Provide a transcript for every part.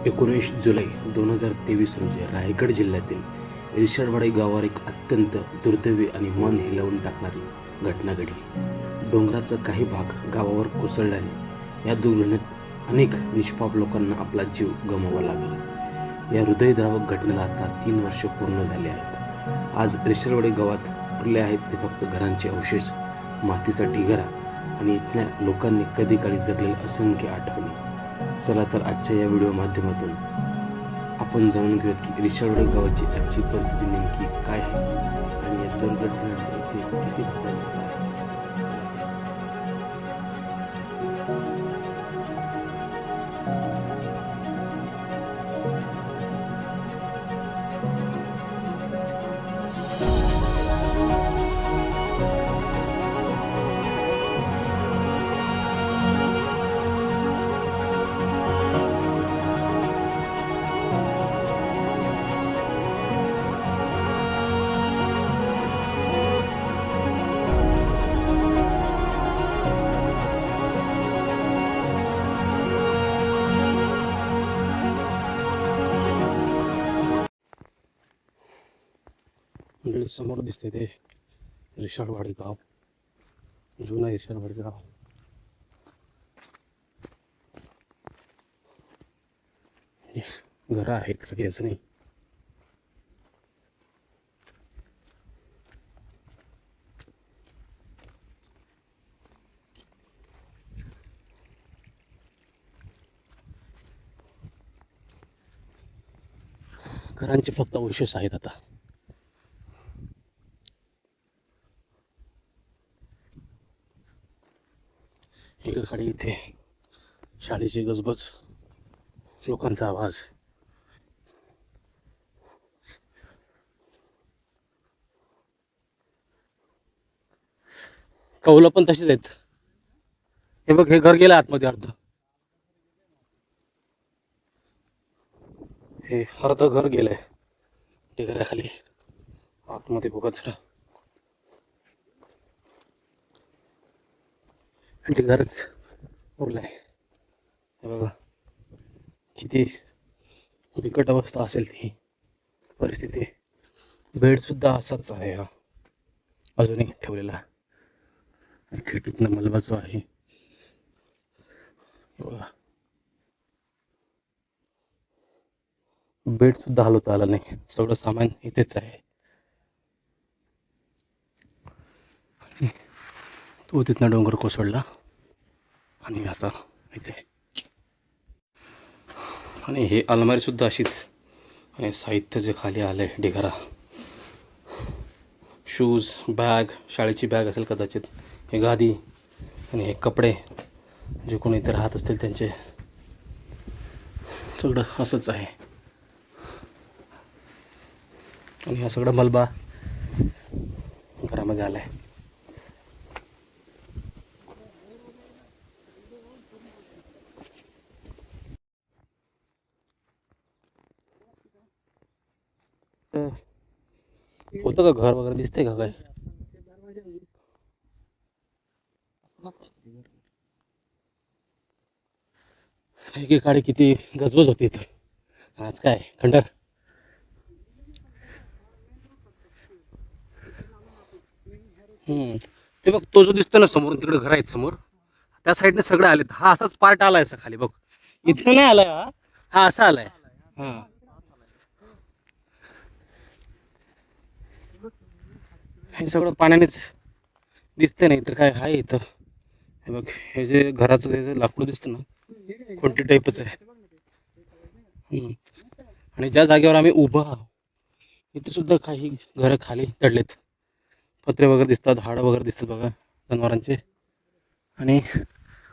19 जुलै 2023 रोजी रायगड जिल्ह्यातील इरशाडवाडी गावावर एक अत्यंत दुर्दैवी आणि मन हिलवून टाकणारी घटना घडली. डोंगराचा काही भाग गावावर कोसळल्याने या दुर्घटनेत अनेक निष्पाप लोकांना आपला जीव गमवावा लागला. या हृदयद्रावक घटनेला आता 3 वर्ष पूर्ण झाली आहेत. आज इरशाडवाडी गावात उरले आहेत ते फक्त घरांचे अवशेष, मातीचा ढिगारा आणि इथल्या लोकांनी कधी काळी जगलेल्या असंख्य आठवणी. चला तर आजच्या या व्हिडिओ माध्यमातून आपण जाणून घेऊयात की इरशाडवाडी गावाची आजची परिस्थिती नेमकी काय आहे आणि या दुर्घटनेनंतर इथे किती बदल झाला आहे. चला तर. मंडळी, समोर दिसते ते इरशाडवाडी गाव, जुना इरशाडवाडी गाव. घरं आहेत कधी असं नाही. घरांचे फक्त अवशेष आहेत आता. एकाकडे इथे शाळेची गजबज, लोकांचा आवाज. कौलं पण तशीच आहेत. हे बघ, हे घर गेलं आतमध्ये अर्ध. हे अर्ध घर गेलंय ढिगाऱ्याखाली. आतमध्ये बघा जरा, ढिगारच उरलाय. हे बघा किती बिकट अवस्था असेल ती परिस्थिती. बेड सुद्धा असाच आहे हा, अजूनही ठेवलेला. खिडकीतनं मलबा जो आहे बघा, बेड सुद्धा हलवता आला नाही. सगळं सामान इथेच आहे. तो तिथनं डोंगर कोसळला आणि असा इथे. आणि हे अलमारी सुद्धा अशीच. आणि साहित्य जे खाली आलंय ढिगारा, शूज, बॅग, शाळेची बॅग असेल कदाचित, हे गादी आणि हे कपडे जे कोणी इथे राहत असतील त्यांचे, सगळं असंच आहे. आणि हा सगळा मलबा घरामध्ये आलाय. होतं का घर वगैरे दिसतंय का काय? एकेकाळी किती गजबज होती इथे, आज काय खंडर. ते बघ, तो जो दिसतो ना समोरून, तिकडे घर आहेत समोर, त्या साईडने सगळे आलेत. हा असाच पार्ट आलाय असा खाली बघ. इथं नाही आलाय हा, हा असा आलाय. हा, हे सगळं पाण्यानेच दिसतंय. नाही तर काय आहे इथं. हे बघ, हे जे घराचं जे लाकूड दिसतं ना, कोणती टाईपच आहे. आणि ज्या जागेवर आम्ही उभं आहोत इथे सुद्धा काही घरं खाली दडलेत. पत्रे वगैरे दिसतात, हाडं वगैरे दिसतात बघा जनावरांचे. आणि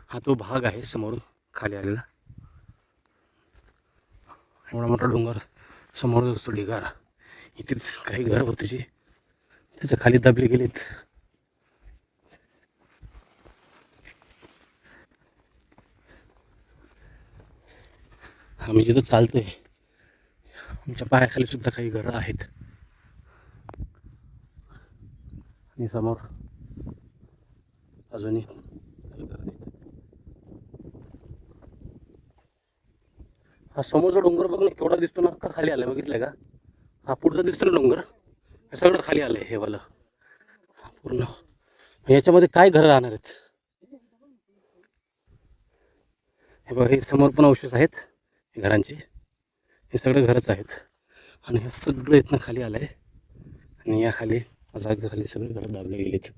हा तो भाग आहे समोरून खाली आलेला. एवढा मोठा डोंगर, समोर असतो ढिगारा. इथेच काही घरं होती जी त्याच्या खाली दबली गेलीत. आम्ही जिथं चालतोय आमच्या पायाखाली सुद्धा काही घरं आहेत. आणि समोर अजूनही काही घरं दिसतात. हा समोरचा डोंगर बघ ना केवढा दिसतो ना, अख्खा खाली आलाय, बघितलंय का? हा पुढचा दिसतो ना डोंगर, हे सगळं खाली आलंय हे वाला पूर्ण. याच्यामध्ये काय घरं राहणार आहेत? हे बघा, हे समोर पण अवशेष आहेत घरांचे, हे सगळे घरच आहेत. आणि हे सगळं इथनं खाली आलंय आणि या खाली जागेखाली सगळे घरं दाबले गेलेत.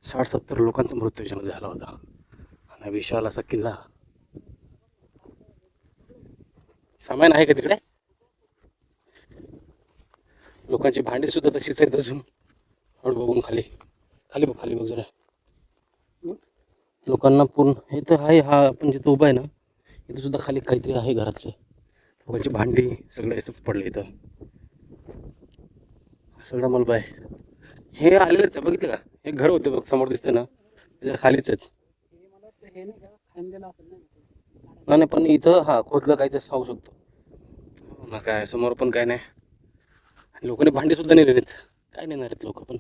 60-70 लोकांचा मृत्यू याच्यामध्ये झाला होता. आणि विशाल असा किल्ला. सामान आहे का तिकडे? लोकांची भांडी सुद्धा तशीच आहेत अजून. हळू बघून खाली खाली बघ, खाली बघ जरा. लोकांना पूर्ण हे तर आहे, हा आपण जिथं उभा आहे ना इथं सुद्धा खाली काहीतरी आहे घराचं. लोकांची भांडी सगळं असंच पडलं इथं, सगळं मलबा आहे. हे आलेलंच आहे, बघितलं का? हे घर होते बघ, समोर दिसतंय ना त्याच्या खालीच आहेत. नाही नाही, पण इथं हा खोदलं काय ते सांगू शकतो ना. काय समोर पण काय नाही, लोकांनी भांडी सुद्धा नाही देत. काय नेणार आहेत लोक पण.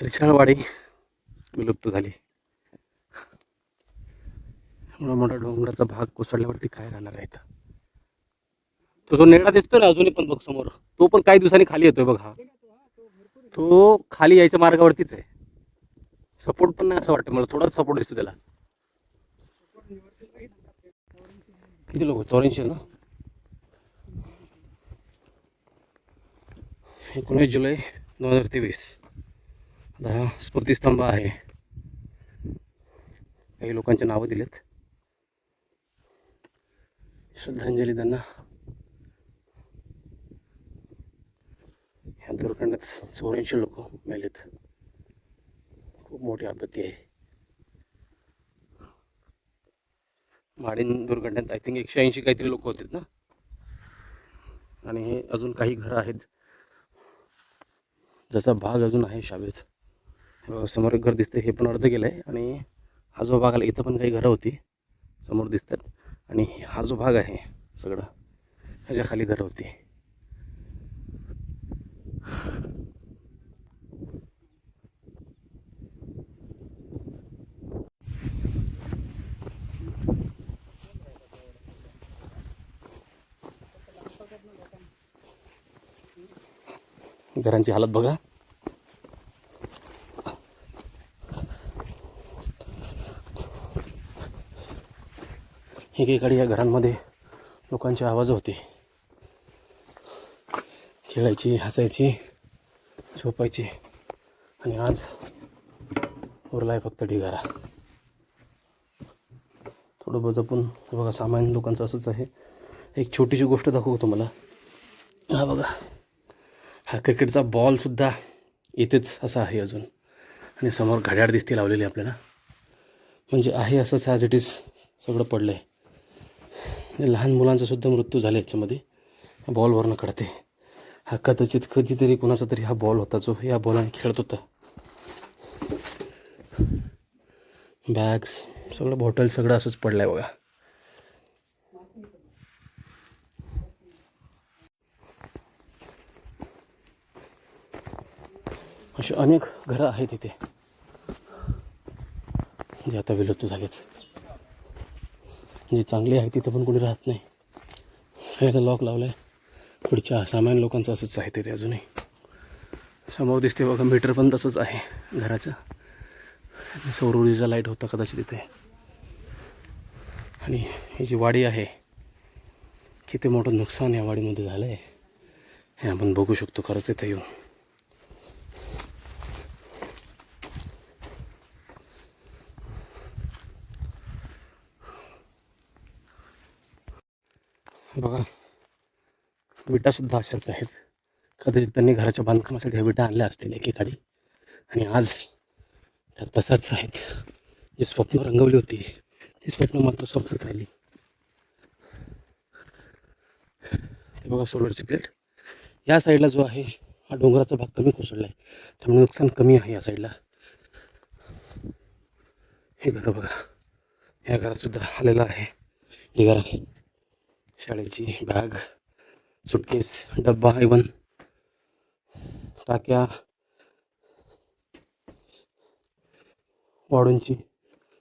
रिशाळवाडी विलुप्त झाली. एवढा मोठा डोंगराचा भाग कोसळल्यावरती काय राहणार आहे इथं? तो जो नेडा दिसतोय ना अजूनही पण बघ समोर, तो पण काही दिवसांनी खाली येतोय बघ. हा तो खाली यायच्या मार्गावरतीच आहे. सपोर्ट पण नाही असं वाटतं मला, थोडाच सपोर्ट दिसतो त्याला. किती लोक? 84 ना. 19 जुलै 2023. आता हा स्मृतिस्तंभ आहे, काही लोकांची नावं दिलेत, श्रद्धांजली त्यांना. ह्या दुर्घटनेत 84 लोक मेलेत. खूप मोठी आपत्ती आहे. माडीन दुर्घटनेत आय थिंक 180 काहीतरी लोक होते ना. आणि हे अजून काही घरं आहेत, जसा भाग अजून आहे शाबेत. समोर एक घर दिसतं, हे पण अर्ध गेलं आहे. आणि हा जो भाग आला इथं पण काही घरं होती समोर दिसतात. आणि हा जो भाग आहे सगळं, ह्याच्या खाली घरं होती. घरांची हालत बघा. एकीकडे या घरांमध्ये लोकांची आवाज होती, खेळायची, हसायची, झोपायची. आणि आज उरलाय फक्त ढिगारा. थोडं बजपून बघा, सामान्य लोकांचं असंच आहे. एक छोटीशी गोष्ट दाखवतो मला. हा बघा, हा क्रिकेटचा बॉलसुद्धा इथेच असा आहे अजून. आणि समोर घड्याळ दिसते लावलेली आपल्याला, म्हणजे आहे असंच ॲज इट इज सगळं पडलं आहे. म्हणजे लहान मुलांचा सुद्धा मृत्यू झाला याच्यामध्ये, बॉलवरनं कळते. हा कदाचित कधीतरी कुणाचा तरी हा बॉल होता जो या बॉलाने खेळत होता. बॅग्स सगळं, बॉटल सगळं असंच पडलं आहे बघा. अशी अनेक घरं आहेत इथे जे आता विलुप्त झालेत. जे चांगली आहे तिथं पण कोणी राहत नाही. ह्याला लॉक लावलं आहे. पुढच्या सामान्य लोकांचं असंच आहे तिथे अजूनही. समोर दिसते बघा मीटर पण तसंच आहे घराचं. सौर ऊर्जेचा लाईट होता कदाचित इथे. आणि ही जी वाडी आहे, किती मोठं नुकसान या वाडीमध्ये झालं आहे हे आपण बघू शकतो खरंच इथे येऊन. बघा, विटासुद्धा अशाच आहेत. कदाचित त्यांनी घराच्या बांधकामासाठी ह्या विटा आणल्या असतील एकेकाळी, आणि आज त्या तसाच आहेत. जी स्वप्न रंगवली होती ती स्वप्न मात्र स्वप्नच राहिली. ते बघा सोलरची प्लेट. या साईडला जो आहे हा डोंगराचा भाग कमी कोसळला आहे, त्यामुळे नुकसान कमी आहे या साईडला. हे घरं बघा, या घरातसुद्धा आलेलं आहे ढिगारा. शाळेची बॅग, सुटकेस, डब्बा, इवन टाक्या, वाढूंची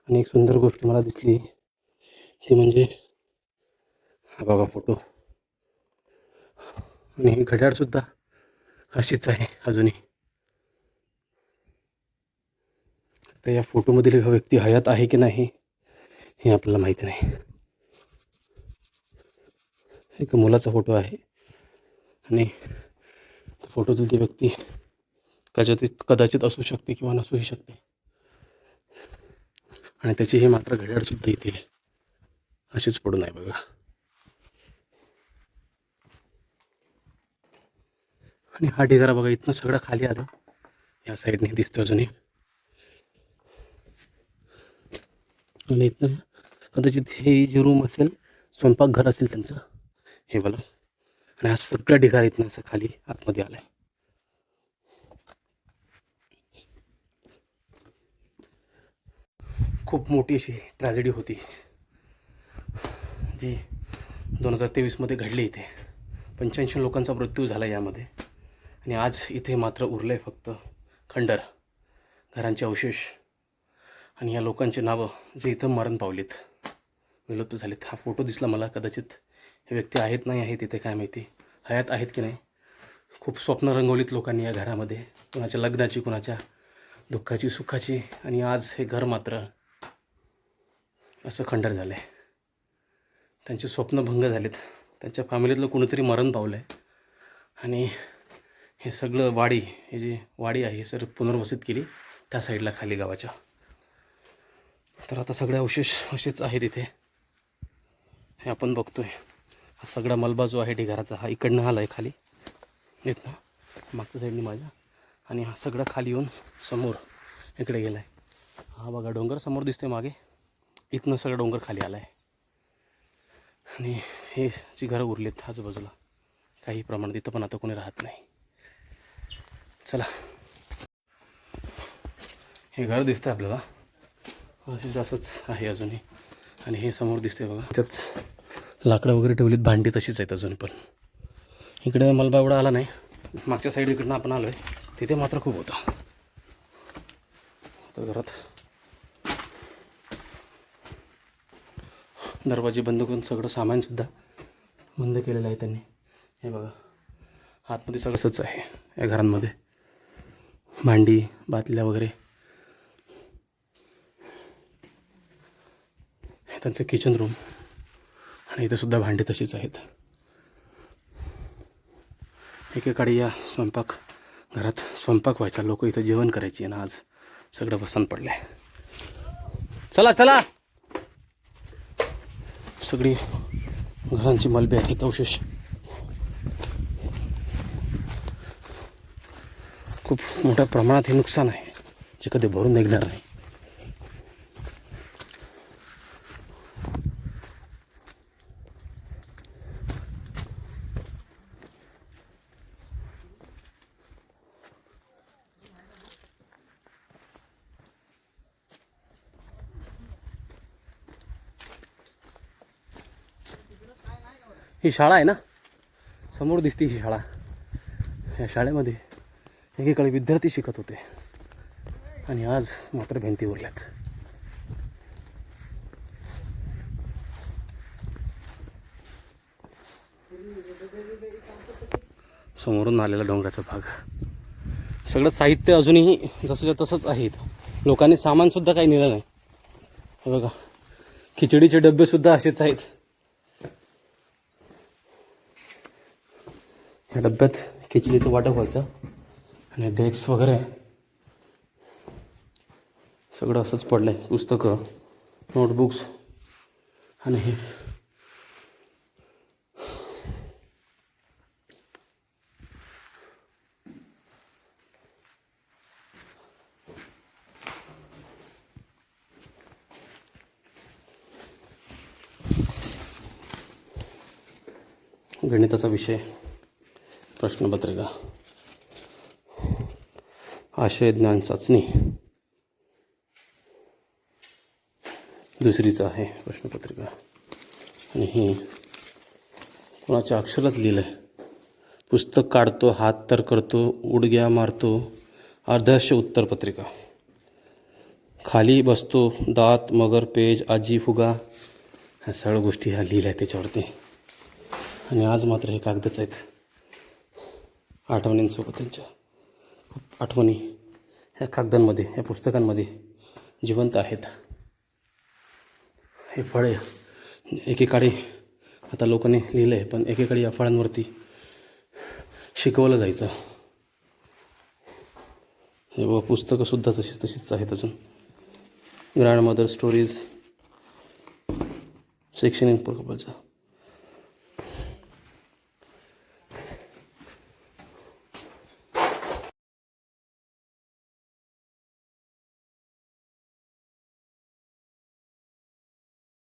आणि एक सुंदर गोष्ट मला दिसली ती म्हणजे हा बघा फोटो, आणि ही घड्याळसुद्धा अशीच आहे अजूनही. तर या फोटोमधील हा व्यक्ती हयात आहे की नाही हे आपल्याला माहिती नाही. एक मुलाचा फोटो आहे आणि फोटोतील ती व्यक्ती कदाचित असू शकते किंवा नसूही शकते. आणि त्याची ही मात्र घड्याळसुद्धा इथे अशीच पडून आहे बघा. आणि हा ढिगारा बघा इथनं सगळं खाली आलं, या साईडने दिसतो अजूनही. आणि इथनं कदाचित हे जे रूम असेल, स्वयंपाकघर असेल त्यांचं, हे बघा. आणि हा सगळा ढिगारा इथनं असं खाली आतमध्ये आलाय. खूप मोठी अशी ट्रॅजेडी होती जी 2023मध्ये घडली इथे. 85 लोकांचा मृत्यू झाला यामध्ये. आणि आज इथे मात्र उरलं आहे फक्त खंडर, घरांचे अवशेष आणि या लोकांची नावं जे इथं मरण पावलीत, विलुप्त झालीत. हा फोटो दिसला मला, कदाचित हे व्यक्ती आहेत नाही आहेत इथे काय माहिती, हयात आहेत की नाही. खूप स्वप्न रंगवलीत लोकांनी या घरामध्ये, कुणाच्या लग्नाची, कुणाच्या दुःखाची, सुखाची. आणि आज हे घर मात्र असं खंडर झालं आहे. त्यांचे स्वप्नभंग झालेत, त्यांच्या फॅमिलीतलं कुणीतरी मरण पावलं आहे. आणि हे सगळं वाडी, हे जे वाडी आहे हे सर पुनर्वसित केली त्या साईडला खाली गावाच्या. तर आता सगळे अवशेष असेच आहेत इथे, हे आपण बघतोय. हा सगळा मलबा जो आहे ढिगाराचा, हा इकडनं आला आहे खाली येत ना मागच्या साईडने माझ्या. आणि हा सगळा खाली येऊन समोर इकडे गेला आहे. हा बघा डोंगर समोर दिसते मागे, इथनं सगळं डोंगर खाली आला आहे. आणि हे जी घरं उरलीत आजूबाजूला काही प्रमाणात, इथं पण आता कोणी राहत नाही. चला, हे घर दिसतं आपल्याला अशीच असंच आहे अजूनही. आणि हे समोर दिसते बघा, त्याच लाकडं वगैरे ठेवलीत, भांडी तशीच आहेत अजून. पण इकडे मलबा एवढा आला नाही, मागच्या साईड इकडनं आपण आलो आहे तिथे मात्र खूप होता. तर घरात दरवाजे बंद करून सगळं सामानसुद्धा बंद केलेलं आहे त्यांनी. हे बघा आतमध्ये सगळंच आहे या घरांमध्ये, भांडी, बाटल्या वगैरे. हे त्यांचं किचन रूम, आणि इथे सुद्धा भांडी तशीच आहेत. एकेकाळी या स्वयंपाक घरात स्वयंपाक व्हायचा, लोक इथं जेवण करायची. आणि आज सगळं पसंत पडलं आहे. चला चला, सगळी घरांची मलबे आहेत, अवशेष. खूप मोठ्या प्रमाणात हे नुकसान आहे जे कधी भरून निघणार नाही. ही शाळा आहे ना, समोर दिसते ही शाळा. या शाळेमध्ये एकीकडे विद्यार्थी शिकत होते आणि आज मात्र भिंती उरल्यात. समोरून आलेला डोंगराचा भाग, सगळं साहित्य अजूनही जसंच्या तसंच आहे. लोकांनी सामानसुद्धा काही नेलं नाही. हे बघा, खिचडीचे डबेसुद्धा असेच आहेत. या डब्यात खिचडीचं वाटप व्हायचं. आणि डेस्क वगैरे सगळं असंच पडलं आहे, पुस्तकं, नोटबुक्स. आणि हे गणिताचा विषय, प्रश्नपत्रिका, आशय ज्ञान चाचणी दुसरीचं आहे प्रश्नपत्रिका. आणि ही कोणाच्या अक्षरात लिहिलं आहे. पुस्तक काढतो, हात तर करतो, उडग्या मारतो, आदर्श उत्तरपत्रिका. खाली बसतो, दात, मगर, पेज, आजी, फुगा, ह्या सगळ्या गोष्टी ह्या लिहिल्या आहेत त्याच्यावरती. आणि आज मात्र हे कागदच आहेत आठवणींसोबत त्यांच्या. खूप आठवणी ह्या कागदांमध्ये, ह्या पुस्तकांमध्ये जिवंत आहेत. हे फळे एकेकाळी आता लोकांनी लिहिलं आहे, पण एकेकाळी या फळांवरती शिकवलं जायचं. हे व पुस्तकंसुद्धा तशीच आहेत अजून. Grandmother stories section in